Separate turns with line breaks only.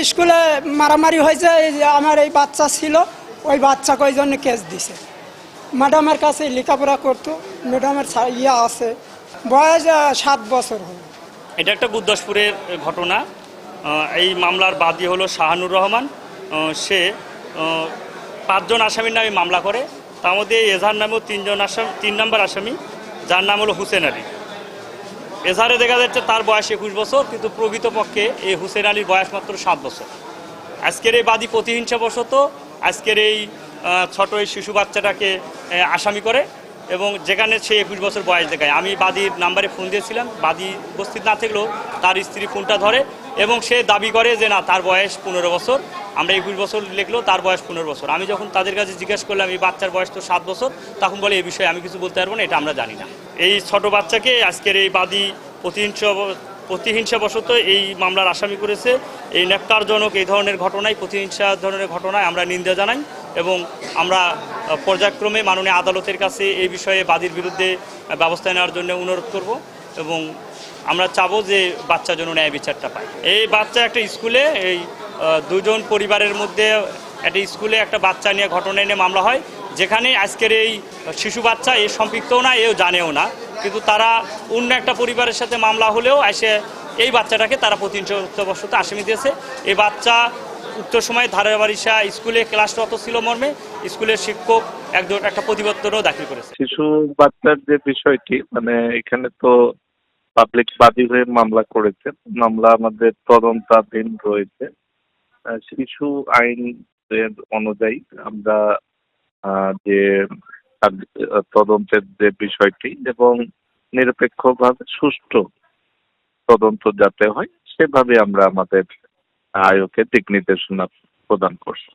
স্কুলে মারামারি হয়েছে, এই যে আমার এই বাচ্চা ছিল, ওই বাচ্চাকে ওই জন্য কেস দিছে। ম্যাডামের কাছে লেখাপড়া করতো, ম্যাডামের ইয়া আছে, বয়স 7 বছর হলো।
এটা একটা গুরদাসপুরের ঘটনা। এই মামলার বাদী হলো শাহানুর রহমান। সে 5 জন আসামির নামে মামলা করে। তার মধ্যে এজাহার নামেও 3 নম্বর আসামি, যার নাম হলো হুসেন আলী। এজাহারে দেখা যাচ্ছে তার বয়স 21 বছর, কিন্তু প্রকৃতপক্ষে এই হুসেন আলীর বয়স মাত্র 7 বছর। আজকের এই বাদী প্রতিহিংসাবশত আজকের এই ছোট এই শিশু বাচ্চাটাকে আসামি করে, এবং যেখানে সে 21 বছর বয়স দেখায়। আমি বাদীর নাম্বারে ফোন দিয়েছিলাম, বাদী উপস্থিত না থাকলেও তার স্ত্রী ফোনটা ধরে এবং সে দাবি করে যে না, তার বয়স 15 বছর। আমরা 21 বছর লিখলেও তার বয়স 15 বছর। আমি যখন তাদের কাছে জিজ্ঞাসা করলাম এই বাচ্চার বয়স তো 7 বছর, তখন বলে এই বিষয়ে আমি কিছু বলতে পারবো না, এটা আমরা জানি না। এই ছোট বাচ্চাকে আজকের এই বাদী প্রতিহিংসাবশত এই মামলার আসামি করেছে। এই ন্যাক্কারজনক এই ধরনের ঘটনায়, প্রতিহিংসা ধরনের ঘটনায় আমরা নিন্দা জানাই, এবং আমরা পর্যায়ক্রমে মাননীয় আদালতের কাছে এই বিষয়ে বাদীর বিরুদ্ধে ব্যবস্থা নেওয়ার জন্য অনুরোধ করব, এবং আমরা চাবো যে বাচ্চা যেন ন্যায় বিচারটা পায়। এই বাচ্চা একটা স্কুলে, এই 2 জন পরিবারের মধ্যে একটা স্কুলে একটা বাচ্চা নিয়ে ঘটনা নিয়ে মামলা হয়, যেখানে আজকের এই শিশু বাচ্চা এ সম্পৃক্তও না, এও জানেও না, কিন্তু তারা অন্য একটা পরিবারের সাথে মামলা হলেও এসে এই বাচ্চাটাকে তারা প্রতিহিংসাবশত আসামি দিয়েছে। এই বাচ্চা উক্ত সময় ধারাবাড়িশা স্কুলে ক্লাসরত ছিল মর্মে স্কুলের শিক্ষক একটা প্রতিবেদনও দাখিল করেছে।
শিশু বাচ্চার যে বিষয়টি, মানে এখানে তো পাবলিক বাদী হয়ে মামলা করেছেন, মামলা আমাদের তদন্তাধীন রয়েছে। শিশু আইন অনুযায়ী আমরা যে তদন্তের যে বিষয়টি এবং নিরপেক্ষভাবে সুষ্ঠু তদন্ত যাতে হয় সেভাবে আমরা আমাদের আয়োগকে দিক নির্দেশনা প্রদান করছি।